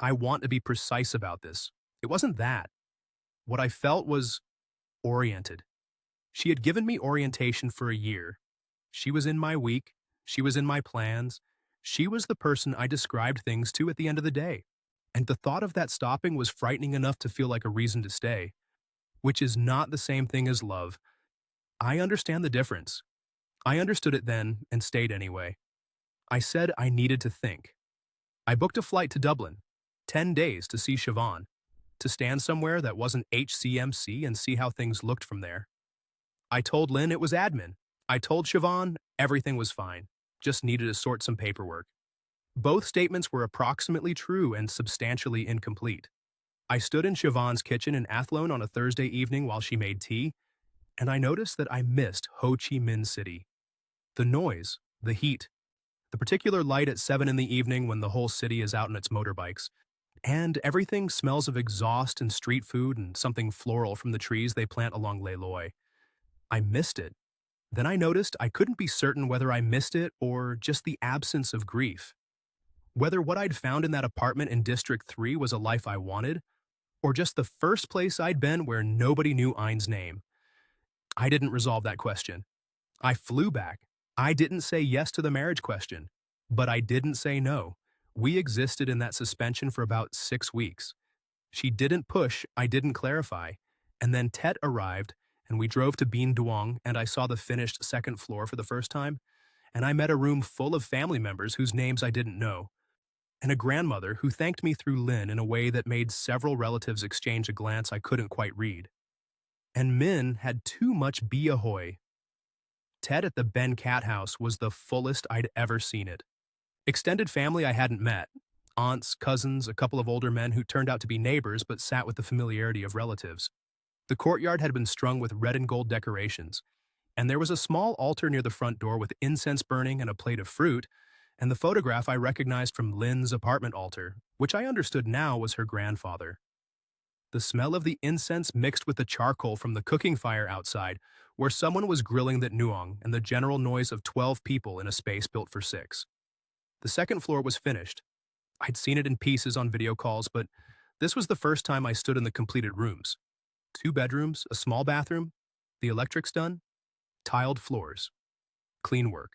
I want to be precise about this. It wasn't that. What I felt was oriented. She had given me orientation for a year. She was in my week. She was in my plans. She was the person I described things to at the end of the day. And the thought of that stopping was frightening enough to feel like a reason to stay, which is not the same thing as love. I understand the difference. I understood it then and stayed anyway. I said I needed to think. I booked a flight to Dublin, 10 days to see Siobhan, to stand somewhere that wasn't HCMC and see how things looked from there. I told Lin it was admin. I told Siobhan everything was fine, just needed to sort some paperwork. Both statements were approximately true and substantially incomplete. I stood in Siobhan's kitchen in Athlone on a Thursday evening while she made tea, and I noticed that I missed Ho Chi Minh City. The noise, the heat, the particular light at 7 in the evening when the whole city is out on its motorbikes, and everything smells of exhaust and street food and something floral from the trees they plant along Le Loi. I missed it. Then I noticed I couldn't be certain whether I missed it or just the absence of grief. Whether what I'd found in that apartment in District 3 was a life I wanted, or just the first place I'd been where nobody knew Ine's name. I didn't resolve that question. I flew back. I didn't say yes to the marriage question, but I didn't say no. We existed in that suspension for about 6 weeks. She didn't push, I didn't clarify, and then Tet arrived, and we drove to Bien Duong, and I saw the finished second floor for the first time, and I met a room full of family members whose names I didn't know, and a grandmother who thanked me through Lin in a way that made several relatives exchange a glance I couldn't quite read. And Min had too much bia-hoy. Tet at the Ben Cat House was the fullest I'd ever seen it. Extended family I hadn't met. Aunts, cousins, a couple of older men who turned out to be neighbors but sat with the familiarity of relatives. The courtyard had been strung with red and gold decorations, and there was a small altar near the front door with incense burning and a plate of fruit, and the photograph I recognized from Lin's apartment altar, which I understood now was her grandfather. The smell of the incense mixed with the charcoal from the cooking fire outside, where someone was grilling that nuong, and the general noise of 12 people in a space built for 6. The second floor was finished. I'd seen it in pieces on video calls, but this was the first time I stood in the completed rooms. 2 bedrooms, a small bathroom, the electrics done, tiled floors. Clean work.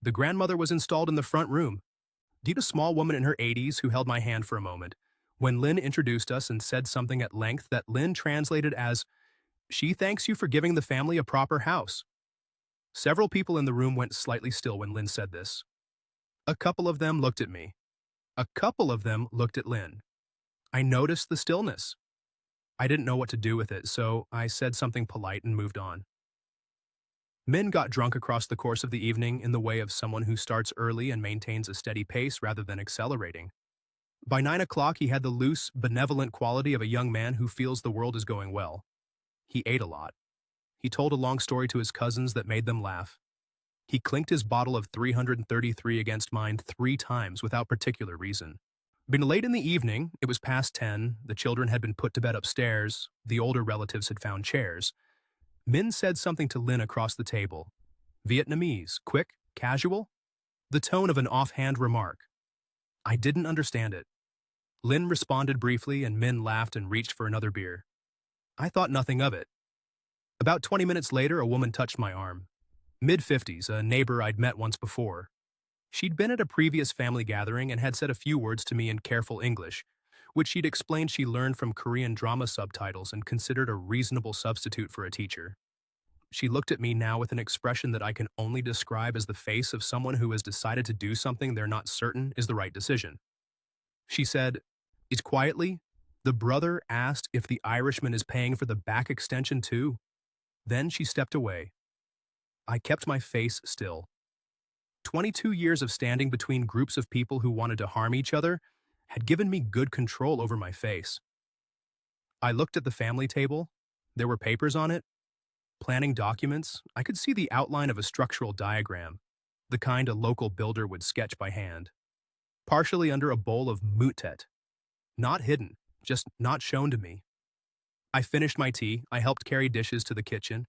The grandmother was installed in the front room. Deet, a small woman in her 80s who held my hand for a moment, when Lynn introduced us and said something at length that Lynn translated as, "She thanks you for giving the family a proper house." Several people in the room went slightly still when Lynn said this. A couple of them looked at me. A couple of them looked at Lynn. I noticed the stillness. I didn't know what to do with it, so I said something polite and moved on. Min got drunk across the course of the evening in the way of someone who starts early and maintains a steady pace rather than accelerating. By 9 o'clock, he had the loose, benevolent quality of a young man who feels the world is going well. He ate a lot. He told a long story to his cousins that made them laugh. He clinked his bottle of 333 against mine 3 times without particular reason. Been late in the evening, it was past 10, the children had been put to bed upstairs, the older relatives had found chairs. Min said something to Lynn across the table. Vietnamese, quick, casual, the tone of an offhand remark. I didn't understand it. Lynn responded briefly and Min laughed and reached for another beer. I thought nothing of it. About 20 minutes later, a woman touched my arm. Mid-50s, a neighbor I'd met once before. She'd been at a previous family gathering and had said a few words to me in careful English, which she'd explained she learned from Korean drama subtitles and considered a reasonable substitute for a teacher. She looked at me now with an expression that I can only describe as the face of someone who has decided to do something they're not certain is the right decision. She said, "Is quietly, the brother asked if the Irishman is paying for the back extension too." Then she stepped away. I kept my face still. 22 years of standing between groups of people who wanted to harm each other had given me good control over my face. I looked at the family table. There were papers on it. Planning documents. I could see the outline of a structural diagram, the kind a local builder would sketch by hand. Partially under a bowl of mootet. Not hidden, just not shown to me. I finished my tea. I helped carry dishes to the kitchen.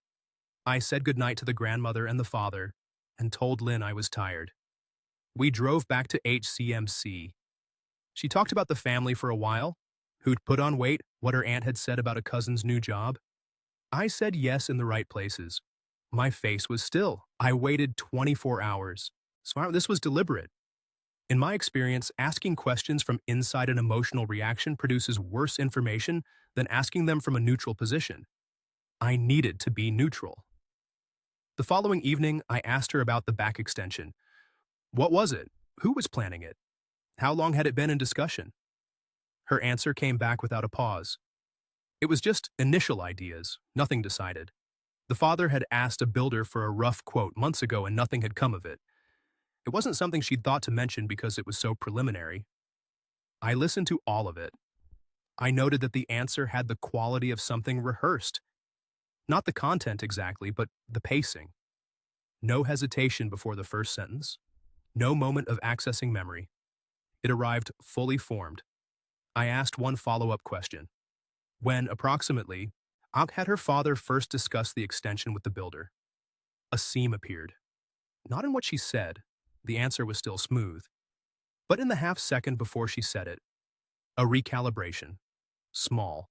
I said goodnight to the grandmother and the father, and told Lynn I was tired. We drove back to HCMC. She talked about the family for a while, who'd put on weight, what her aunt had said about a cousin's new job. I said yes in the right places. My face was still. I waited 24 hours. So this was deliberate. In my experience, asking questions from inside an emotional reaction produces worse information than asking them from a neutral position. I needed to be neutral. The following evening, I asked her about the back extension. What was it? Who was planning it? How long had it been in discussion? Her answer came back without a pause. It was just initial ideas, nothing decided. The father had asked a builder for a rough quote months ago and nothing had come of it. It wasn't something she'd thought to mention because it was so preliminary. I listened to all of it. I noted that the answer had the quality of something rehearsed. Not the content exactly, but the pacing. No hesitation before the first sentence. No moment of accessing memory. It arrived fully formed. I asked one follow-up question. When, approximately, Ak had her father first discuss the extension with the builder. A seam appeared. Not in what she said, the answer was still smooth, but in the half-second before she said it. A recalibration. Small.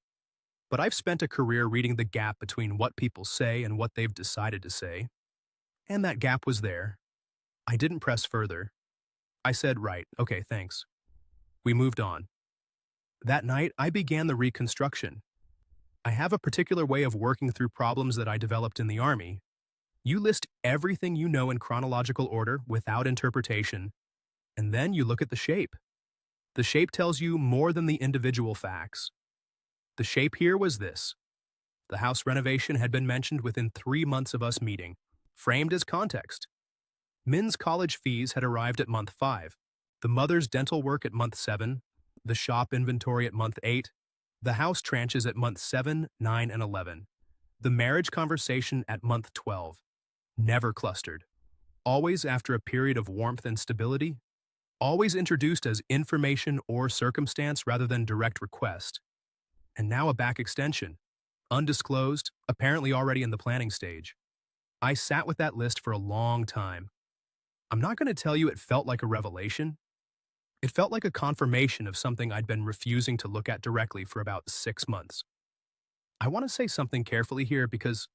But I've spent a career reading the gap between what people say and what they've decided to say. And that gap was there. I didn't press further. I said, right, okay, thanks. We moved on. That night, I began the reconstruction. I have a particular way of working through problems that I developed in the Army. You list everything you know in chronological order without interpretation, and then you look at the shape. The shape tells you more than the individual facts. The shape here was this. The house renovation had been mentioned within 3 months of us meeting, framed as context. Min's college fees had arrived at month 5, the mother's dental work at month 7, the shop inventory at month 8, the house tranches at month 7, 9, and 11, the marriage conversation at month 12. Never clustered. Always after a period of warmth and stability. Always introduced as information or circumstance rather than direct request. and now a back extension. Undisclosed, apparently already in the planning stage. I sat with that list for a long time. I'm not going to tell you it felt like a revelation. It felt like a confirmation of something I'd been refusing to look at directly for about 6 months. I want to say something carefully here because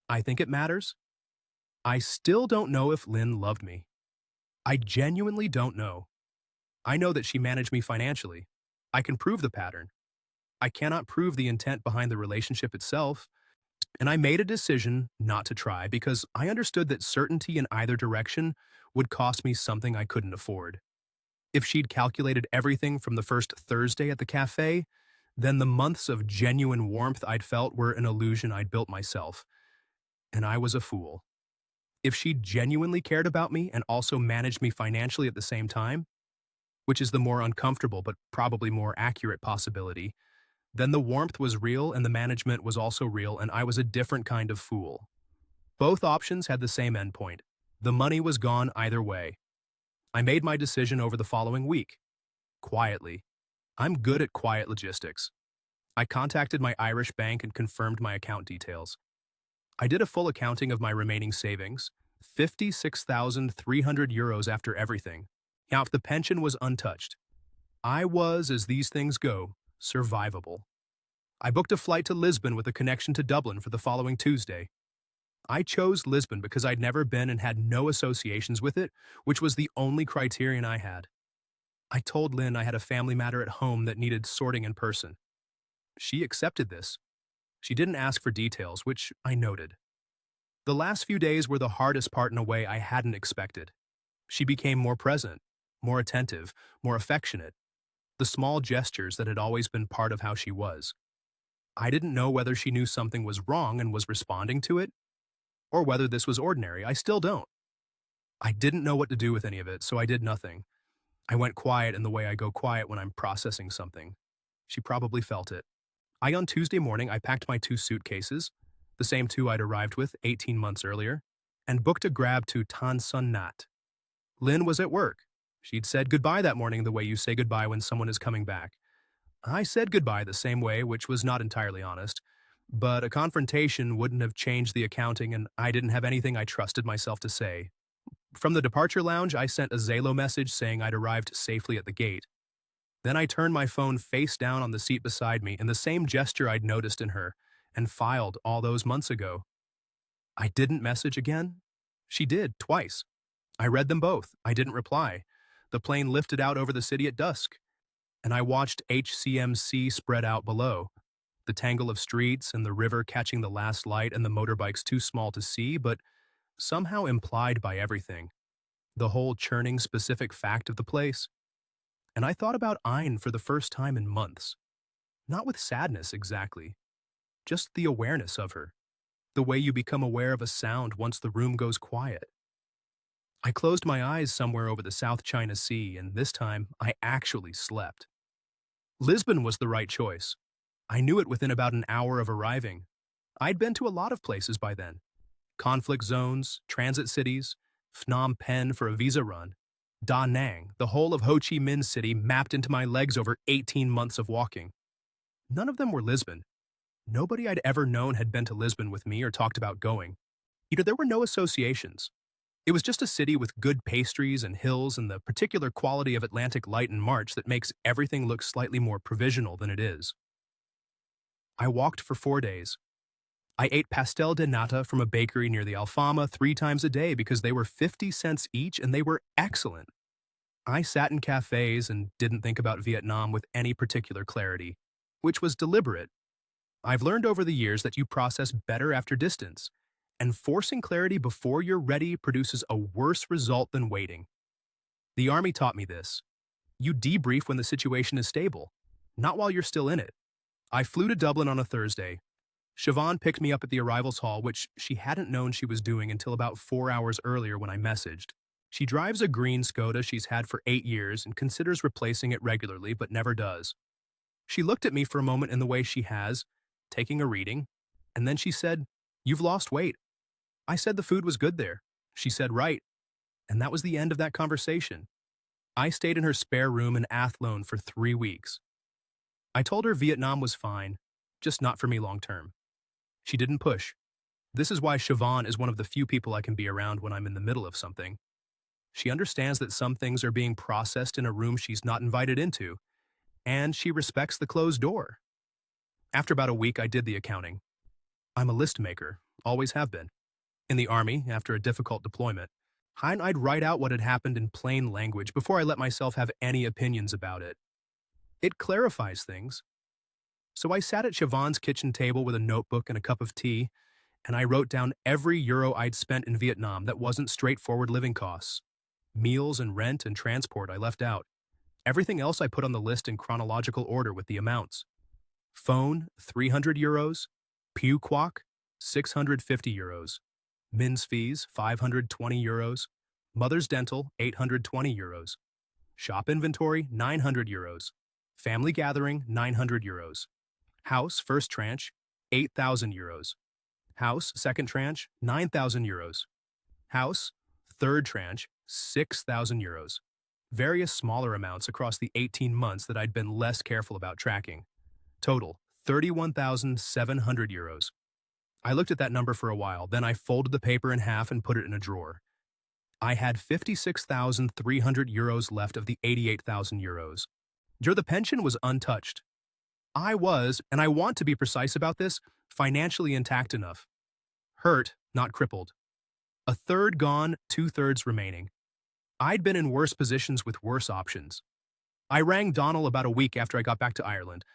I think it matters. I still don't know if Lynn loved me. I genuinely don't know. I know that she managed me financially. I can prove the pattern. I cannot prove the intent behind the relationship itself, and I made a decision not to try because I understood that certainty in either direction would cost me something I couldn't afford. If she'd calculated everything from the first Thursday at the cafe, then the months of genuine warmth I'd felt were an illusion I'd built myself, and I was a fool. If she genuinely cared about me and also managed me financially at the same time, which is the more uncomfortable but probably more accurate possibility, then the warmth was real and the management was also real and I was a different kind of fool. Both options had the same endpoint. The money was gone either way. I made my decision over the following week. Quietly. I'm good at quiet logistics. I contacted my Irish bank and confirmed my account details. I did a full accounting of my remaining savings, 56,300 euros after everything. Now, if the pension was untouched, I was, as these things go, survivable. I booked a flight to Lisbon with a connection to Dublin for the following Tuesday. I chose Lisbon because I'd never been and had no associations with it, which was the only criterion I had. I told Lynn I had a family matter at home that needed sorting in person. She accepted this. She didn't ask for details, which I noted. The last few days were the hardest part in a way I hadn't expected. She became more present, more attentive, more affectionate. The small gestures that had always been part of how she was. I didn't know whether she knew something was wrong and was responding to it, or whether this was ordinary. I still don't. I didn't know what to do with any of it, so I did nothing. I went quiet in the way I go quiet when I'm processing something. She probably felt it. On Tuesday morning, I packed my 2 suitcases, the same 2 I'd arrived with 18 months earlier, and booked a grab to Tan Son Nhat. Lynn was at work. She'd said goodbye that morning the way you say goodbye when someone is coming back. I said goodbye the same way, which was not entirely honest, but a confrontation wouldn't have changed the accounting and I didn't have anything I trusted myself to say. From the departure lounge, I sent a Zalo message saying I'd arrived safely at the gate. Then I turned my phone face down on the seat beside me in the same gesture I'd noticed in her and filed all those months ago. I didn't message again. She did, twice. I read them both. I didn't reply. The plane lifted out over the city at dusk, and I watched HCMC spread out below. The tangle of streets and the river catching the last light and the motorbikes too small to see, but somehow implied by everything. The whole churning specific fact of the place. And I thought about Ayn for the first time in months. Not with sadness exactly, just the awareness of her. The way you become aware of a sound once the room goes quiet. I closed my eyes somewhere over the South China Sea, and this time I actually slept. Lisbon was the right choice. I knew it within about an hour of arriving. I'd been to a lot of places by then. Conflict zones, transit cities, Phnom Penh for a visa run, Da Nang, the whole of Ho Chi Minh City mapped into my legs over 18 months of walking. None of them were Lisbon. Nobody I'd ever known had been to Lisbon with me or talked about going. There were no associations. It was just a city with good pastries and hills and the particular quality of Atlantic light in March that makes everything look slightly more provisional than it is. I walked for 4 days. I ate pastel de nata from a bakery near the Alfama 3 times a day because they were 50 cents each and they were excellent. I sat in cafes and didn't think about Vietnam with any particular clarity, which was deliberate. I've learned over the years that you process better after distance, and forcing clarity before you're ready produces a worse result than waiting. The Army taught me this. You debrief when the situation is stable, not while you're still in it. I flew to Dublin on a Thursday. Siobhan picked me up at the arrivals hall, which she hadn't known she was doing until about 4 hours earlier when I messaged. She drives a green Skoda she's had for 8 years and considers replacing it regularly, but never does. She looked at me for a moment in the way she has, taking a reading, and then she said, "You've lost weight." I said the food was good there. She said, "Right." And that was the end of that conversation. I stayed in her spare room in Athlone for 3 weeks. I told her Vietnam was fine. just not for me long term. She didn't push. This is why Siobhan is one of the few people I can be around when I'm in the middle of something. She understands that some things are being processed in a room she's not invited into, and she respects the closed door. After about a week, I did the accounting. I'm a list maker, always have been. In the Army, after a difficult deployment, I'd write out what had happened in plain language before I let myself have any opinions about it. It clarifies things. So I sat at Siobhan's kitchen table with a notebook and a cup of tea, and I wrote down every euro I'd spent in Vietnam that wasn't straightforward living costs. Meals and rent and transport I left out. Everything else I put on the list in chronological order with the amounts. Phone, 300 euros. Pew Quoc, 650 euros. Men's fees, 520 euros. Mother's dental, 820 euros. Shop inventory, 900 euros. Family gathering, 900 euros. House, first tranche, 8,000 euros. House, second tranche, 9,000 euros. House, third tranche, 6,000 euros. Various smaller amounts across the 18 months that I'd been less careful about tracking. Total, 31,700 euros. I looked at that number for a while, then I folded the paper in half and put it in a drawer. I had 56,300 euros left of the 88,000 euros. The pension was untouched. I was, and I want to be precise about this, financially intact enough. Hurt, not crippled. A third gone, 2/3 remaining. I'd been in worse positions with worse options. I rang Donald about a week after I got back to Ireland.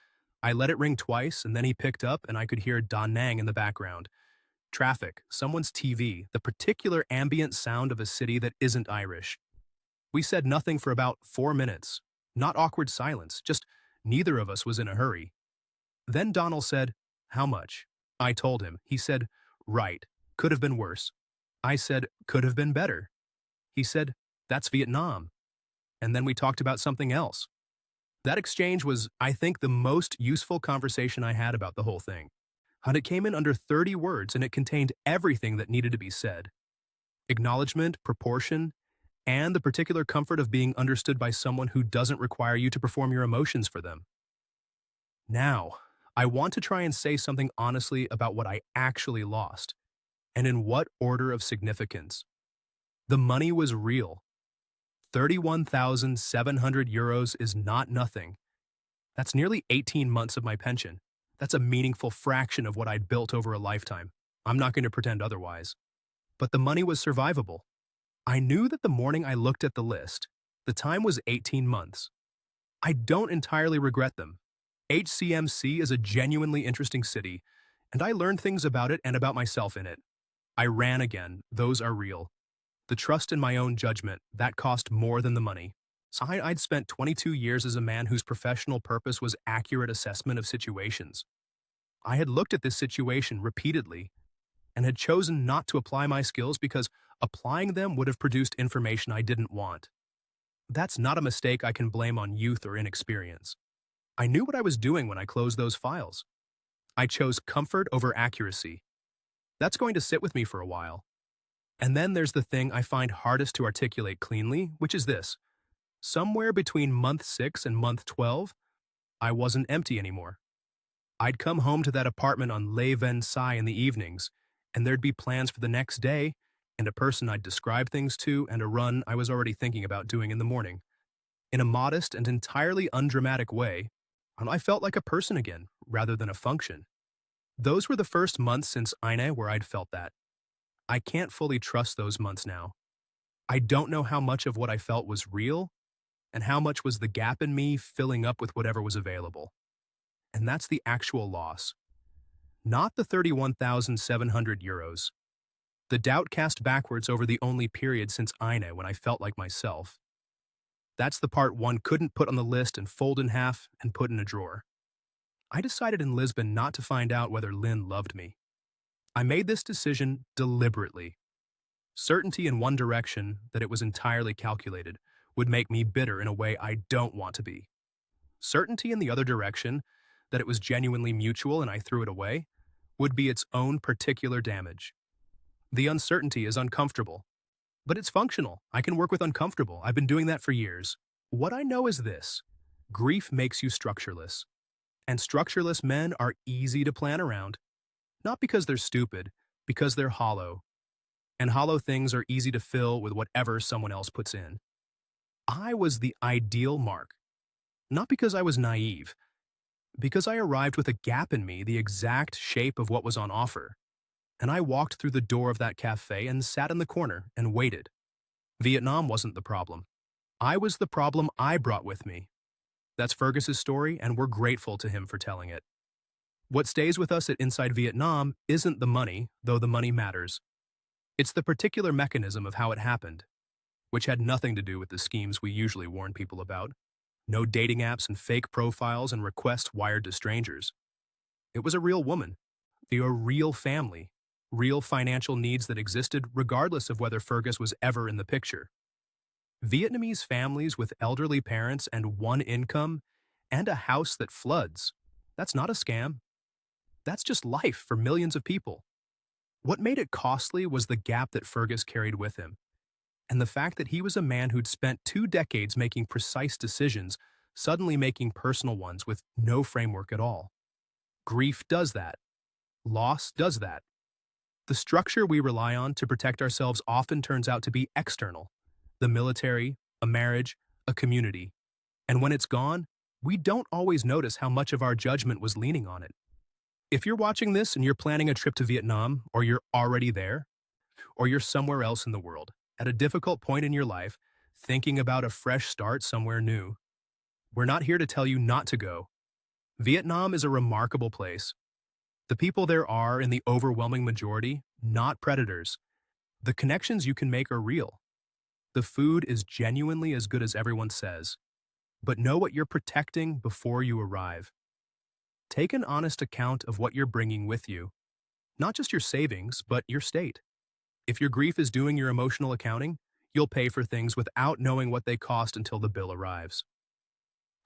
I let it ring twice, and then he picked up, and I could hear Da Nang in the background. Traffic, someone's TV, the particular ambient sound of a city that isn't Irish. We said nothing for about 4 minutes. Not awkward silence, just neither of us was in a hurry. Then Donald said, "How much?" I told him. He said, "Right, could have been worse." I said, "Could have been better." He said, "That's Vietnam." And then we talked about something else. That exchange was, I think, the most useful conversation I had about the whole thing. And it came in under 30 words, and it contained everything that needed to be said. Acknowledgement, proportion, and the particular comfort of being understood by someone who doesn't require you to perform your emotions for them. Now, I want to try and say something honestly about what I actually lost, and in what order of significance. The money was real. 31,700 euros is not nothing. That's nearly 18 months of my pension. That's a meaningful fraction of what I'd built over a lifetime. I'm not going to pretend otherwise. But the money was survivable. I knew that the morning I looked at the list, the time was 18 months. I don't entirely regret them. HCMC is a genuinely interesting city, and I learned things about it and about myself in it. I ran again. Those are real. The trust in my own judgment, that cost more than the money. So I'd spent 22 years as a man whose professional purpose was accurate assessment of situations. I had looked at this situation repeatedly and had chosen not to apply my skills because applying them would have produced information I didn't want. That's not a mistake I can blame on youth or inexperience. I knew what I was doing when I closed those files. I chose comfort over accuracy. That's going to sit with me for a while. And then there's the thing I find hardest to articulate cleanly, which is this. Somewhere between month 6 and month 12, I wasn't empty anymore. I'd come home to that apartment on Le Ven Sai in the evenings, and there'd be plans for the next day, and a person I'd describe things to, and a run I was already thinking about doing in the morning. In a modest and entirely undramatic way, I felt like a person again, rather than a function. Those were the first months since Ine where I'd felt that. I can't fully trust those months now. I don't know how much of what I felt was real, and how much was the gap in me filling up with whatever was available. And that's the actual loss. Not the 31,700 euros. The doubt cast backwards over the only period since Ine when I felt like myself. That's the part one couldn't put on the list and fold in half and put in a drawer. I decided in Lisbon not to find out whether Lynn loved me. I made this decision deliberately. Certainty in one direction, that it was entirely calculated, would make me bitter in a way I don't want to be. Certainty in the other direction, that it was genuinely mutual and I threw it away, would be its own particular damage. The uncertainty is uncomfortable, but it's functional. I can work with uncomfortable. I've been doing that for years. What I know is this: grief makes you structureless. And structureless men are easy to plan around. Not because they're stupid, because they're hollow. And hollow things are easy to fill with whatever someone else puts in. I was the ideal mark. Not because I was naive, because I arrived with a gap in me the exact shape of what was on offer. And I walked through the door of that cafe and sat in the corner and waited. Vietnam wasn't the problem. I was the problem I brought with me. That's Fergus's story, and we're grateful to him for telling it. What stays with us at Inside Vietnam isn't the money, though the money matters. It's the particular mechanism of how it happened, which had nothing to do with the schemes we usually warn people about. No dating apps and fake profiles and requests wired to strangers. It was a real woman, a real family, real financial needs that existed regardless of whether Fergus was ever in the picture. Vietnamese families with elderly parents and one income and a house that floods. That's not a scam. That's just life for millions of people. What made it costly was the gap that Fergus carried with him, and the fact that he was a man who'd spent 2 decades making precise decisions, suddenly making personal ones with no framework at all. Grief does that. Loss does that. The structure we rely on to protect ourselves often turns out to be external. The military, a marriage, a community. And when it's gone, we don't always notice how much of our judgment was leaning on it. If you're watching this and you're planning a trip to Vietnam, or you're already there, or you're somewhere else in the world, at a difficult point in your life, thinking about a fresh start somewhere new, we're not here to tell you not to go. Vietnam is a remarkable place. The people there are, in the overwhelming majority, not predators. The connections you can make are real. The food is genuinely as good as everyone says. But know what you're protecting before you arrive. Take an honest account of what you're bringing with you. Not just your savings, but your state. If your grief is doing your emotional accounting, you'll pay for things without knowing what they cost until the bill arrives.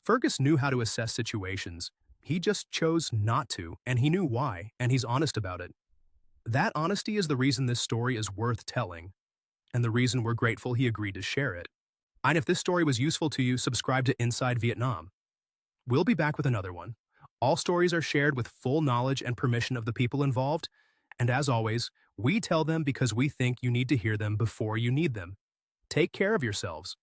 Fergus knew how to assess situations. He just chose not to, and he knew why, and he's honest about it. That honesty is the reason this story is worth telling, and the reason we're grateful he agreed to share it. And if this story was useful to you, subscribe to Inside Vietnam. We'll be back with another one. All stories are shared with full knowledge and permission of the people involved, and as always, we tell them because we think you need to hear them before you need them. Take care of yourselves.